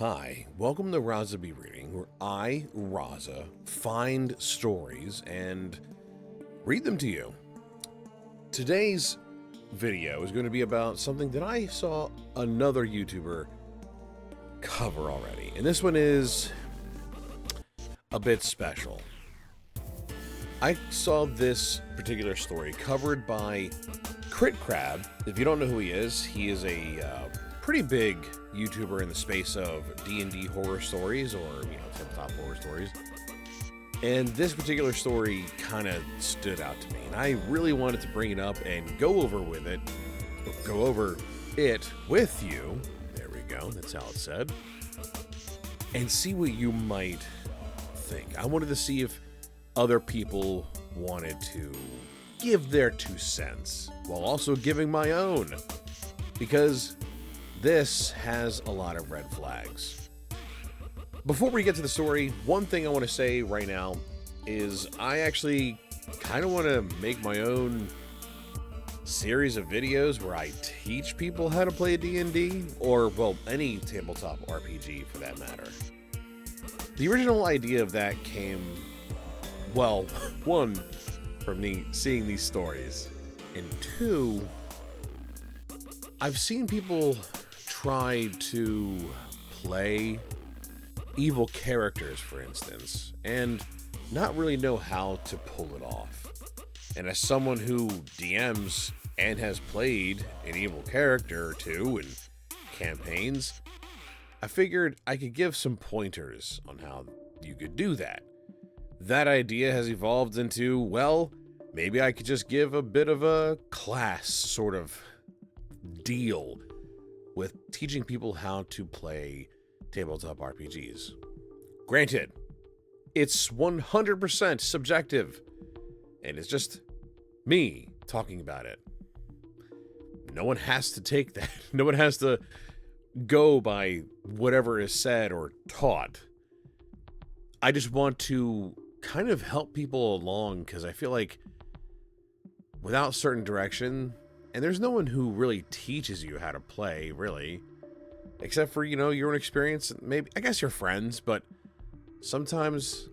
Hi, welcome to Raza Be Reading, where I, Raza, find stories and read them to you. Today's video is going to be about something that I saw another YouTuber cover already, and this one is a bit special. I saw this particular story covered by Crit Crab. If you don't know who he is a pretty big YouTuber in the space of D&D Horror Stories, or, tabletop horror stories. And this particular story kind of stood out to me, and I really wanted to bring it up and go over it with you. There we go, that's how it's said. And see what you might think. I wanted to see if other people wanted to give their 2 cents while also giving my own, because this has a lot of red flags. Before we get to the story, one thing I want to say right now is I actually kind of want to make my own series of videos where I teach people how to play D&D, or, well, any tabletop RPG for that matter. The original idea of that came, well, one, from me seeing these stories, and 2, I've seen people try to play evil characters, for instance, and not really know how to pull it off. And as someone who DMs and has played an evil character or 2 in campaigns, I figured I could give some pointers on how you could do that. That idea has evolved into, well, maybe I could just give a bit of a class sort of deal with teaching people how to play tabletop RPGs. Granted, it's 100% subjective, and it's just me talking about it. No one has to take that. No one has to go by whatever is said or taught. I just want to kind of help people along, because I feel like without certain direction, and there's no one who really teaches you how to play, really, except for, your own experience, maybe, I guess, your friends, but sometimes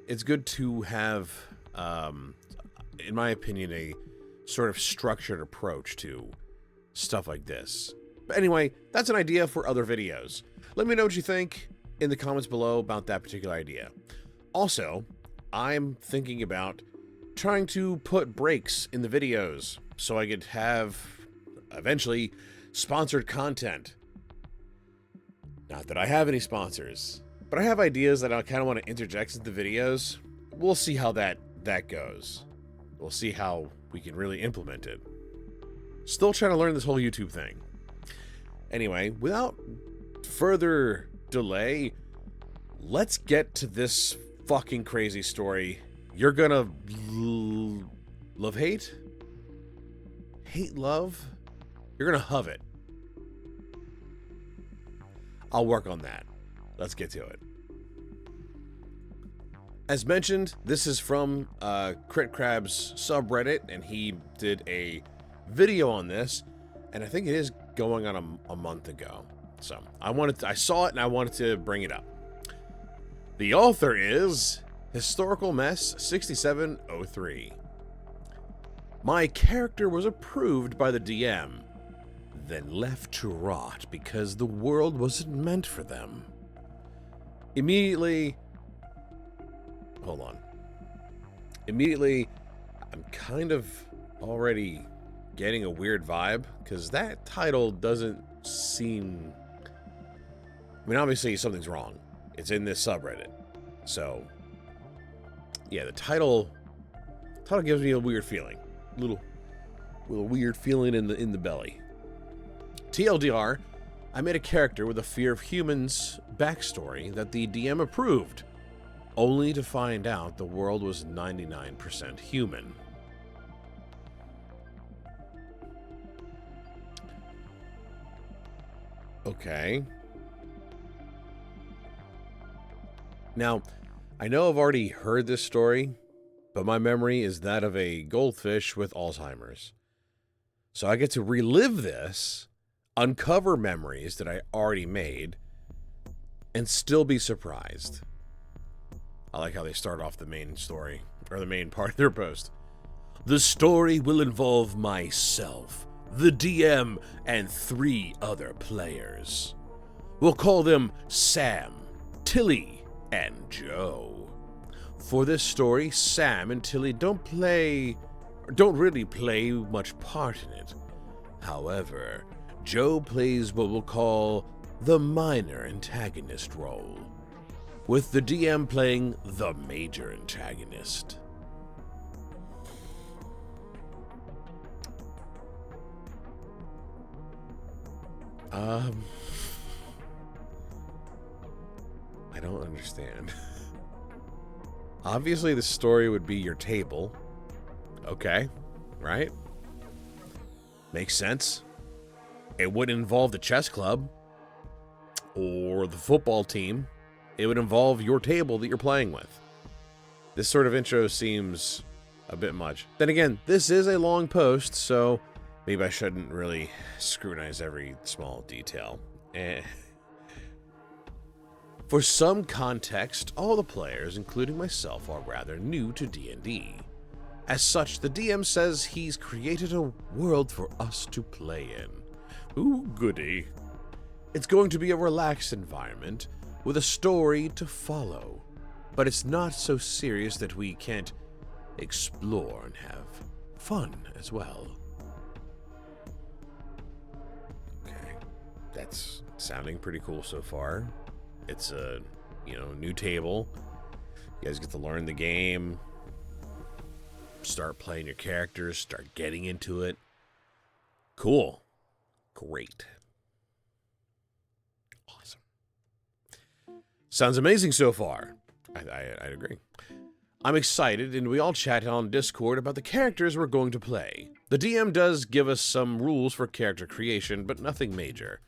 it's good to have, in my opinion, a sort of structured approach to stuff like this. But anyway, that's an idea for other videos. Let me know what you think in the comments below about that particular idea. Also, I'm thinking about trying to put breaks in the videos so I could have, eventually, sponsored content. Not that I have any sponsors, but I have ideas that I kind of want to interject into the videos. We'll see how that goes. We'll see how we can really implement it. Still trying to learn this whole YouTube thing. Anyway, without further delay, let's get to this fucking crazy story. You're gonna love hate? Hate love? You're gonna love it. I'll work on that. Let's get to it. As mentioned, this is from Crit Crab's subreddit, and he did a video on this, and I think it is going on a month ago. So I saw it and I wanted to bring it up. The author is Historical Mess 6703. My character was approved by the DM, then left to rot because the world wasn't meant for them. Immediately, I'm kind of already getting a weird vibe, because that title doesn't seem... I mean, obviously something's wrong. It's in this subreddit. So, yeah, the title gives me a weird feeling. A little weird feeling in the belly. TLDR, I made a character with a fear of humans backstory that the DM approved, only to find out the world was 99% human. Okay. Now, I know I've already heard this story, but my memory is that of a goldfish with Alzheimer's. So I get to relive this, uncover memories that I already made, and still be surprised. I like how they start off the main story, or the main part of their post. The story will involve myself, the DM, and 3 other players. We'll call them Sam, Tilly, and Joe. For this story, Sam and Tilly don't really play much part in it. However, Joe plays what we'll call the minor antagonist role, with the DM playing the major antagonist. I don't understand. Obviously, the story would be your table. Okay, right? Makes sense. It wouldn't involve the chess club or the football team. It would involve your table that you're playing with. This sort of intro seems a bit much. Then again, this is a long post, so maybe I shouldn't really scrutinize every small detail. For some context, all the players, including myself, are rather new to D&D. As such, the DM says he's created a world for us to play in. Ooh, goody. It's going to be a relaxed environment with a story to follow, but it's not so serious that we can't explore and have fun as well. Okay, that's sounding pretty cool so far. It's a, new table. You guys get to learn the game, start playing your characters, start getting into it. Cool. Great. Awesome. Sounds amazing so far. I'd agree. I'm excited, and we all chat on Discord about the characters we're going to play. The DM does give us some rules for character creation, but nothing major.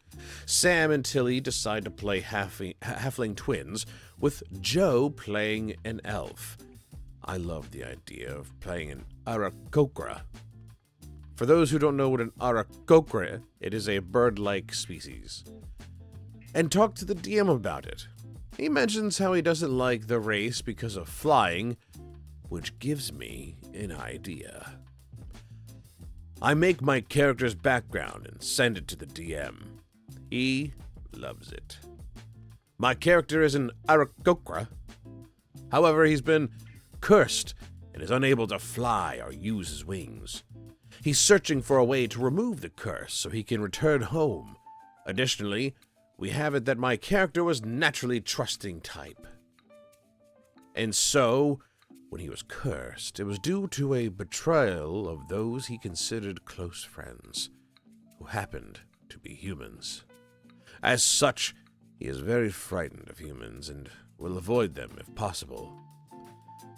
Sam and Tilly decide to play halfling twins, with Joe playing an elf. I love the idea of playing an Aarakocra. For those who don't know what an Aarakocra, it is a bird-like species. And talk to the DM about it. He mentions how he doesn't like the race because of flying, which gives me an idea. I make my character's background and send it to the DM. He loves it. My character is an Aarakocra. However, he's been cursed and is unable to fly or use his wings. He's searching for a way to remove the curse so he can return home. Additionally, we have it that my character was naturally trusting type. And so, when he was cursed, it was due to a betrayal of those he considered close friends, who happened to be humans. As such, he is very frightened of humans and will avoid them if possible.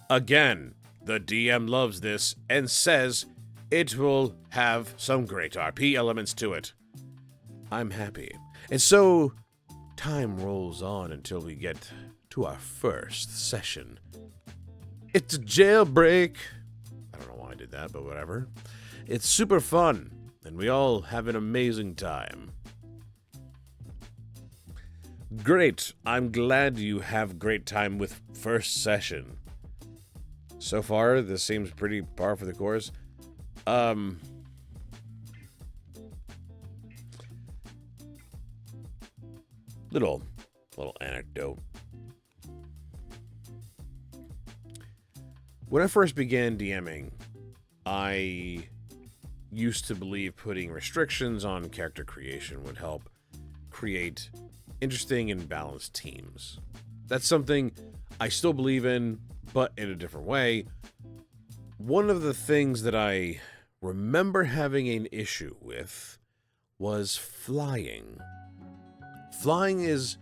Again, the DM loves this and says it will have some great RP elements to it. I'm happy. And so, time rolls on until we get to our first session. It's a jailbreak. I don't know why I did that, but whatever. It's super fun, and we all have an amazing time. Great. I'm glad you have great time with first session. So far, this seems pretty par for the course. Little anecdote. When I first began DMing, I used to believe putting restrictions on character creation would help create interesting and balanced teams. That's something I still believe in, but in a different way. One of the things that I remember having an issue with was flying. Flying is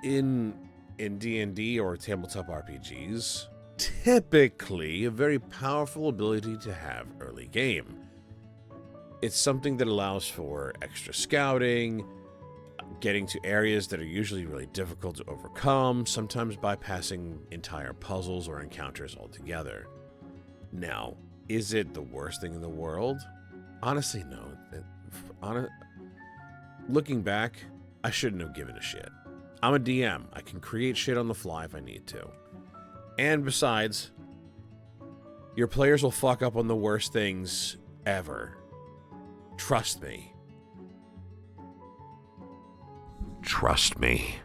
in D&D or tabletop RPGs typically a very powerful ability to have early game. It's something that allows for extra scouting, getting to areas that are usually really difficult to overcome, sometimes bypassing entire puzzles or encounters altogether. Now, is it the worst thing in the world? Honestly, no. Looking back, I shouldn't have given a shit. I'm a DM. I can create shit on the fly if I need to. And besides, your players will fuck up on the worst things ever. Trust me. Trust me.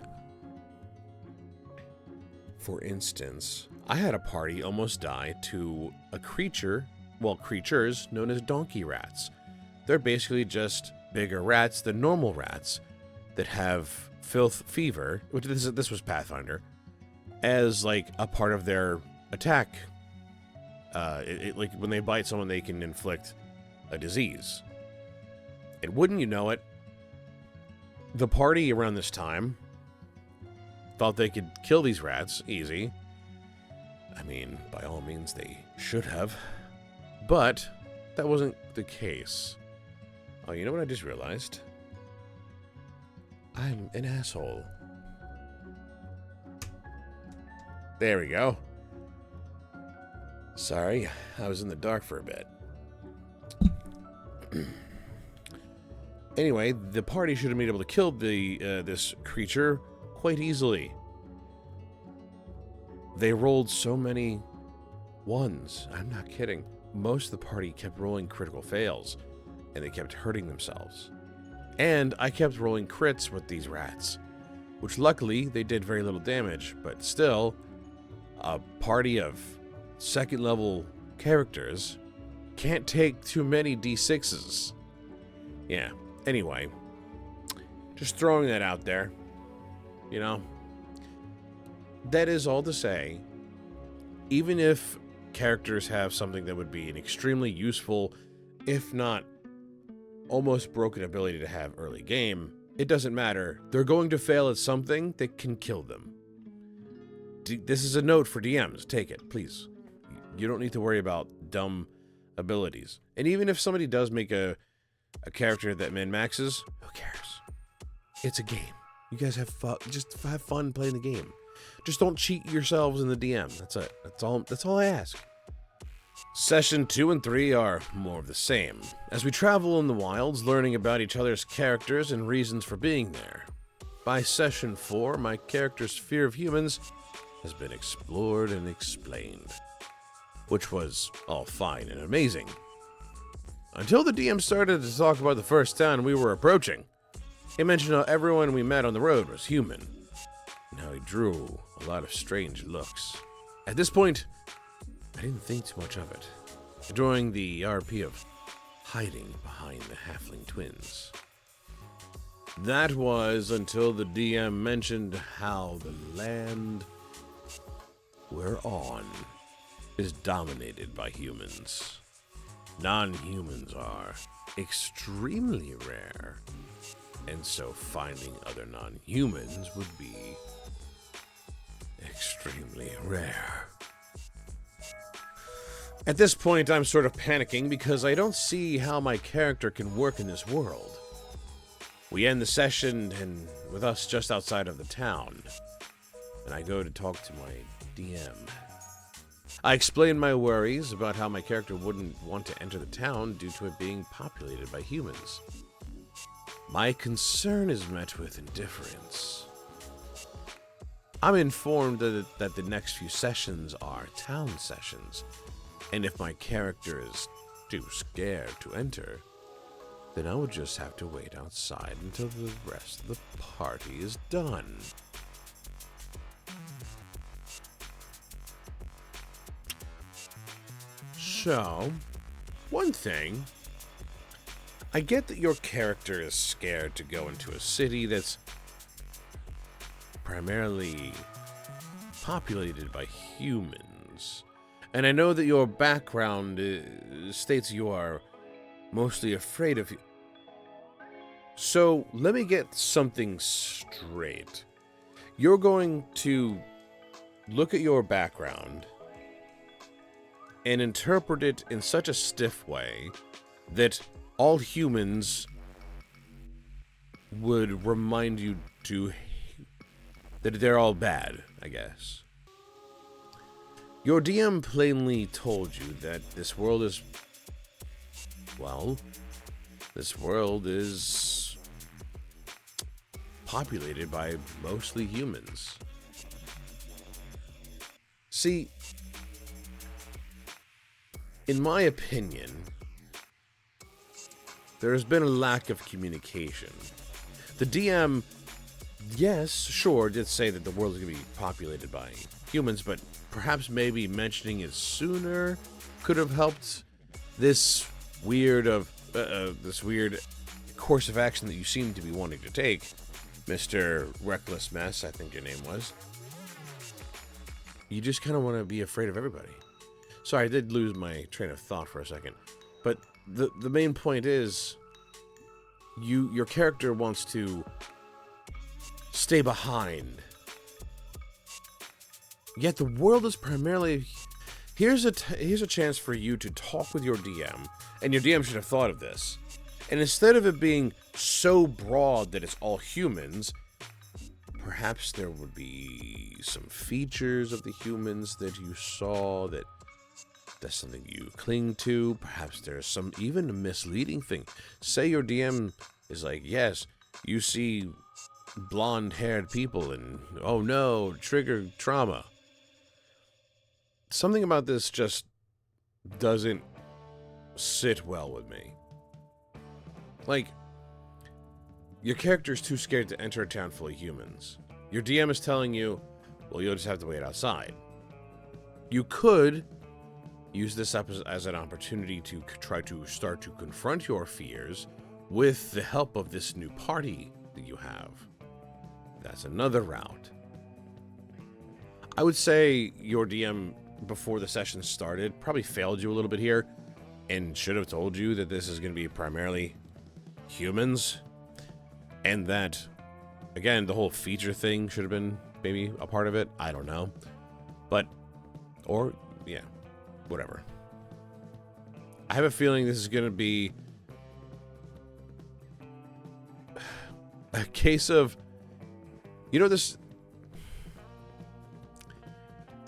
For instance, I had a party almost die to a creature, well, creatures known as donkey rats. They're basically just bigger rats than normal rats that have filth fever, which this was Pathfinder, as like a part of their attack. Like when they bite someone, they can inflict a disease. And wouldn't you know it, the party around this time thought they could kill these rats easy. I mean, by all means, they should have. But that wasn't the case. Oh, you know what I just realized? I'm an asshole. There we go. Sorry, I was in the dark for a bit. Anyway, the party should have been able to kill this creature quite easily. They rolled so many ones. I'm not kidding. Most of the party kept rolling critical fails, and they kept hurting themselves. And I kept rolling crits with these rats, which luckily they did very little damage, but still, a party of second level characters can't take too many D6s. Yeah, anyway, just throwing that out there, you know. That is all to say, even if characters have something that would be an extremely useful, if not almost broken ability to have early game, it doesn't matter. They're going to fail at something that can kill them. This is a note for DMs. Take it, please. You don't need to worry about dumb abilities. And even if somebody does make a character that min-maxes, who cares? It's a game. You guys have fun. Just have fun playing the game. Just don't cheat yourselves in the DM. That's it. That's all I ask. Session 2 and 3 are more of the same, as we travel in the wilds, learning about each other's characters and reasons for being there. By Session 4, my character's fear of humans has been explored and explained, which was all fine and amazing. Until the DM started to talk about the first town we were approaching. He mentioned how everyone we met on the road was human, and how he drew a lot of strange looks. At this point, I didn't think too much of it, enjoying the RP of hiding behind the halfling twins. That was until the DM mentioned how the land we're on is dominated by humans. Non-humans are extremely rare, and so finding other non-humans would be extremely rare. At this point, I'm sort of panicking because I don't see how my character can work in this world. We end the session and with us just outside of the town, and I go to talk to my DM. I explain my worries about how my character wouldn't want to enter the town due to it being populated by humans. My concern is met with indifference. I'm informed that the next few sessions are town sessions, and if my character is too scared to enter, then I would just have to wait outside until the rest of the party is done. So, one thing, I get that your character is scared to go into a city that's primarily populated by humans. And I know that your background states you are mostly afraid of you. So, let me get something straight. You're going to look at your background and interpret it in such a stiff way that all humans would remind you that they're all bad, I guess. Your DM plainly told you that this world is, well, this world is populated by mostly humans. See, in my opinion, there has been a lack of communication. The DM, yes, sure, did say that the world is going to be populated by humans, but perhaps maybe mentioning it sooner could have helped this weird course of action that you seem to be wanting to take, Mr. Reckless Mess, I think your name was. You just kind of want to be afraid of everybody. Sorry, I did lose my train of thought for a second. But the main point is, your character wants to stay behind. Yet the world is primarily... Here's a chance for you to talk with your DM, and your DM should have thought of this. And instead of it being so broad that it's all humans, perhaps there would be some features of the humans that you saw that's something you cling to. Perhaps there's some even a misleading thing. Say your DM is like, yes, you see blonde-haired people and, oh no, trigger trauma. Something about this just doesn't sit well with me. Like, your character's too scared to enter a town full of humans. Your DM is telling you, well, you'll just have to wait outside. You could use this as an opportunity to try to start to confront your fears with the help of this new party that you have. That's another route. I would say your DM, before the session started, probably failed you a little bit here and should have told you that this is going to be primarily humans, and that, again, the whole feature thing should have been maybe a part of it. I don't know. But, or, yeah, whatever. I have a feeling this is going to be a case of, you know, this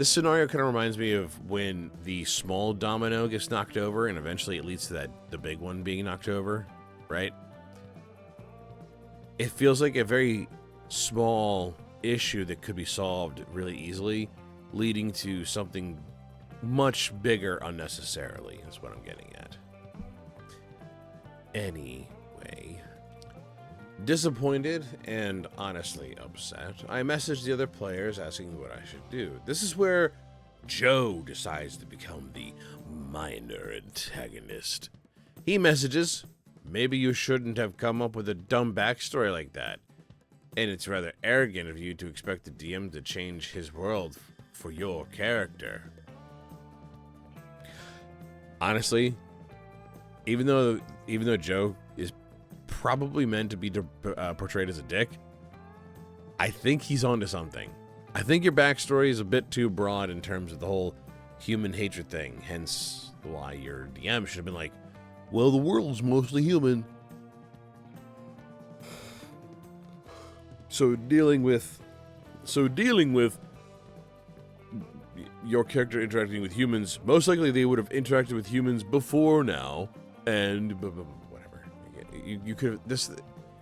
scenario kind of reminds me of when the small domino gets knocked over and eventually it leads to the big one being knocked over, right? It feels like a very small issue that could be solved really easily, leading to something much bigger unnecessarily, is what I'm getting at. Anyway, disappointed and honestly upset, I messaged the other players asking what I should do. This is where Joe decides to become the minor antagonist. He messages, maybe you shouldn't have come up with a dumb backstory like that. And it's rather arrogant of you to expect the DM to change his world for your character. Honestly, even though Joe is probably meant to be portrayed as a dick, I think he's onto something. I think your backstory is a bit too broad in terms of the whole human hatred thing, hence why your DM should have been like, well, the world's mostly human. So dealing with your character interacting with humans, most likely they would have interacted with humans before now, and whatever. You could have this.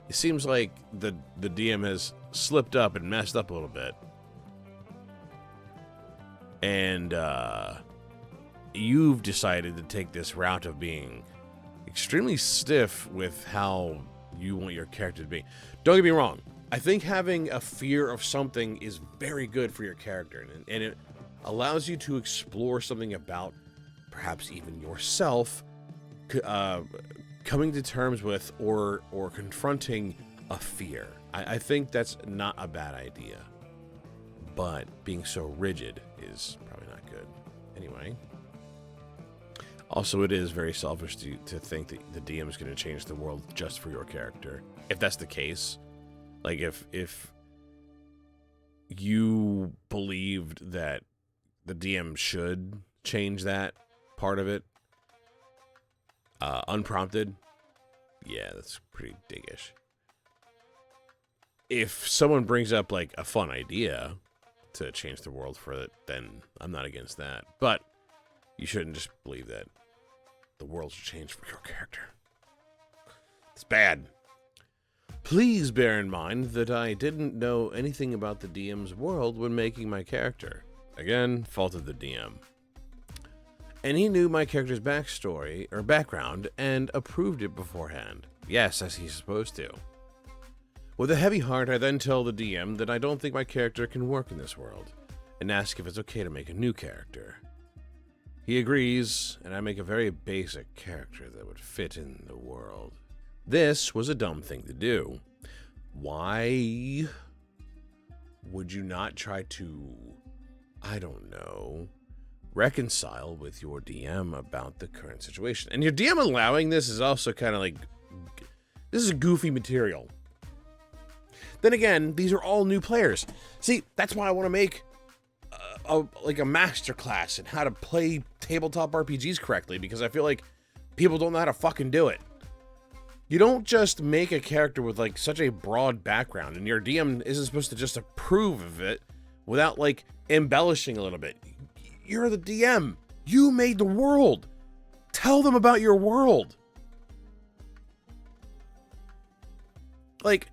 It seems like the DM has slipped up and messed up a little bit, and you've decided to take this route of being extremely stiff with how you want your character to be. Don't get me wrong. I think having a fear of something is very good for your character, and it allows you to explore something about perhaps even yourself, coming to terms with or confronting a fear. I think that's not a bad idea, but being so rigid is probably not good. Anyway. Also, it is very selfish to think that the DM is going to change the world just for your character. If that's the case, like if you believed that the DM should change that part of it, unprompted, yeah, that's pretty diggish. If someone brings up like a fun idea to change the world for it, then I'm not against that. But you shouldn't just believe that the world should change for your character. It's bad. Please bear in mind that I didn't know anything about the DM's world when making my character. Again, fault of the DM. And he knew my character's backstory, or background, and approved it beforehand. Yes, as he's supposed to. With a heavy heart, I then tell the DM that I don't think my character can work in this world, and ask if it's okay to make a new character. He agrees, and I make a very basic character that would fit in the world. This was a dumb thing to do. Why would you not try to, I don't know, reconcile with your DM about the current situation? And your DM allowing this is also kind of like, this is goofy material. Then again, these are all new players. See, that's why I want to make like a master class in how to play tabletop RPGs correctly, because I feel like people don't know how to fucking do it. You don't just make a character with like such a broad background and your DM isn't supposed to just approve of it without like embellishing a little bit. You're the DM. You made the world. Tell them about your world. Like,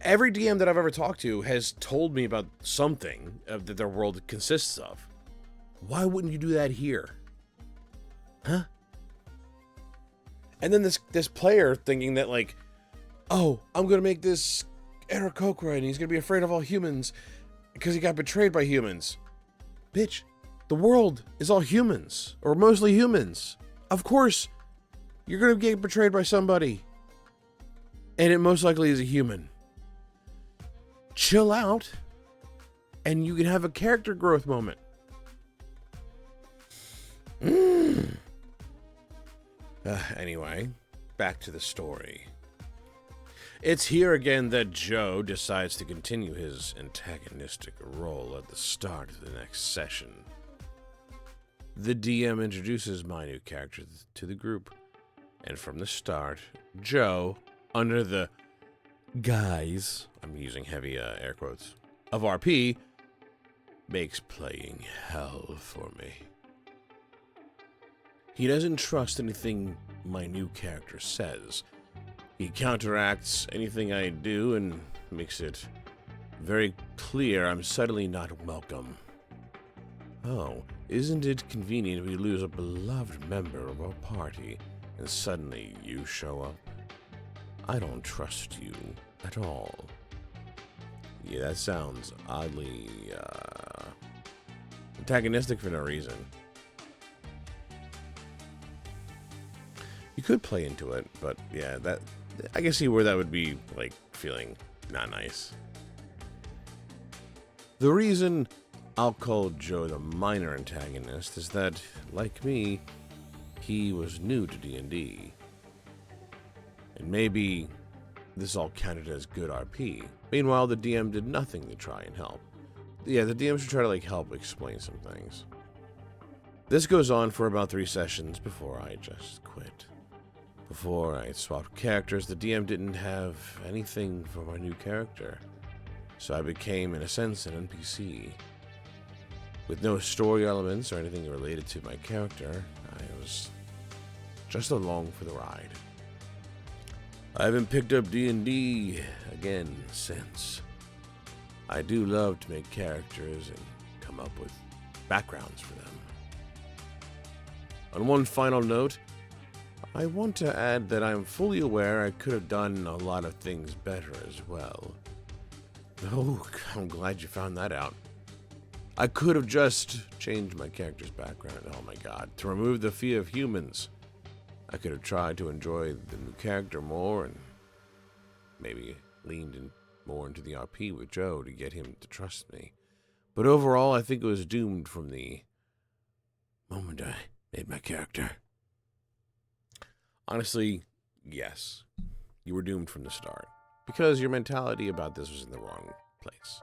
every DM that I've ever talked to has told me about something that their world consists of. Why wouldn't you do that here? Huh? And then this player thinking that like, oh, I'm going to make this Aarakocra and he's going to be afraid of all humans because he got betrayed by humans. Bitch, the world is all humans, or mostly humans. Of course, you're going to get betrayed by somebody. And it most likely is a human. Chill out, and you can have a character growth moment. Anyway, back to the story. It's here again that Joe decides to continue his antagonistic role at the start of the next session. The DM introduces my new character to the group, and from the start, Joe, under the guise, I'm using heavy air quotes, of RP, makes playing hell for me. He doesn't trust anything my new character says. He counteracts anything I do and makes it very clear I'm suddenly not welcome. Oh, isn't it convenient we lose a beloved member of our party and suddenly you show up? I don't trust you at all. Yeah, that sounds oddly antagonistic for no reason. You could play into it, but yeah, that I can see where that would be like feeling not nice. The reason I'll call Joe the minor antagonist is that, like me, he was new to D&D. And maybe this all counted as good RP. Meanwhile, the DM did nothing to try and help. Yeah, the DM should try to like help explain some things. This goes on for about 3 sessions before I just quit. Before I swapped characters, the DM didn't have anything for my new character. So I became, in a sense, an NPC. With no story elements or anything related to my character, I was just along for the ride. I haven't picked up D&D again since. I do love to make characters and come up with backgrounds for them. On one final note, I want to add that I'm fully aware I could have done a lot of things better as well. Oh, I'm glad you found that out. I could have just changed my character's background, oh my god, to remove the fear of humans. I could have tried to enjoy the new character more and maybe leaned in more into the RP with Joe to get him to trust me. But overall, I think it was doomed from the moment I made my character. Honestly, yes. You were doomed from the start. Because your mentality about this was in the wrong place.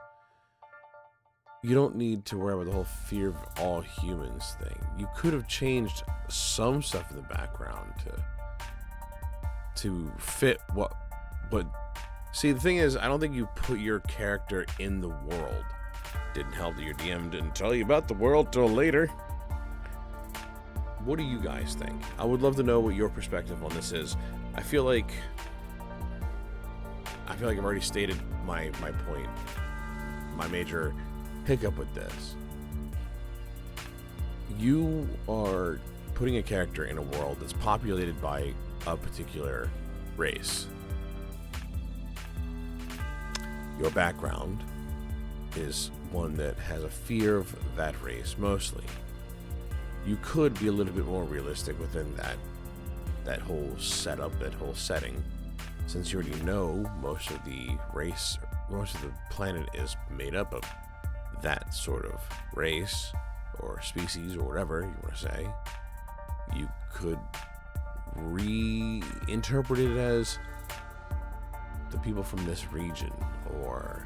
You don't need to worry about the whole fear of all humans thing. You could have changed some stuff in the background to fit what... But see, the thing is, I don't think you put your character in the world. Didn't help that your DM didn't tell you about the world till later. What do you guys think? I would love to know what your perspective on this is. I feel like I feel like I've already stated my point, my major hiccup with this. You are putting a character in a world that's populated by a particular race. Your background is one that has a fear of that race mostly. You could be a little bit more realistic within that whole setup, that whole setting, since you already know most of the planet is made up of that sort of race or species or whatever you want to say. You could reinterpret it as the people from this region, or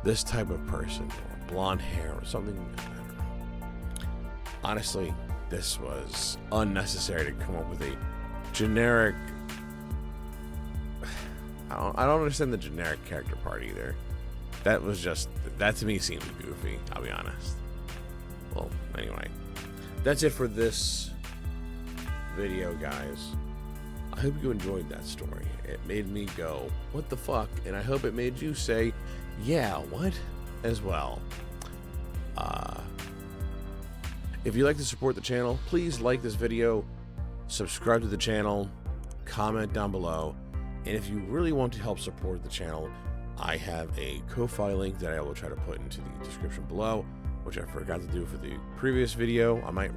this type of person, or blonde hair, or something. I don't know. Honestly, this was unnecessary to come up with a generic. I don't understand the generic character part either. That to me seemed goofy, I'll be honest. Well, anyway, that's it for this video, guys. I hope you enjoyed that story. It made me go, what the fuck? And I hope it made you say, yeah, what? As well. If you'd like to support the channel, please like this video, subscribe to the channel, comment down below, and if you really want to help support the channel, I have a Ko-Fi link that I will try to put into the description below, which I forgot to do for the previous video. I might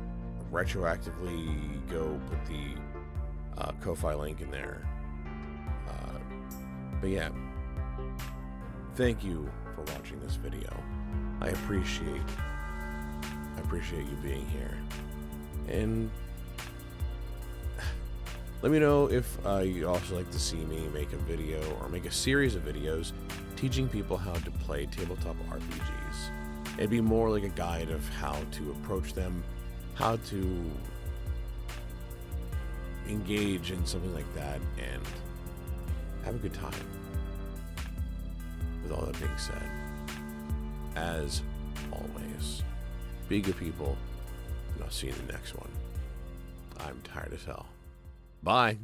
retroactively go put the Ko-Fi link in there. But yeah, thank you for watching this video. I appreciate you being here. And let me know if you'd also like to see me make a video or make a series of videos teaching people how to play tabletop RPGs. It'd be more like a guide of how to approach them, how to engage in something like that, and have a good time. With all that being said, as always, be good people, and I'll see you in the next one. I'm tired as hell. Bye.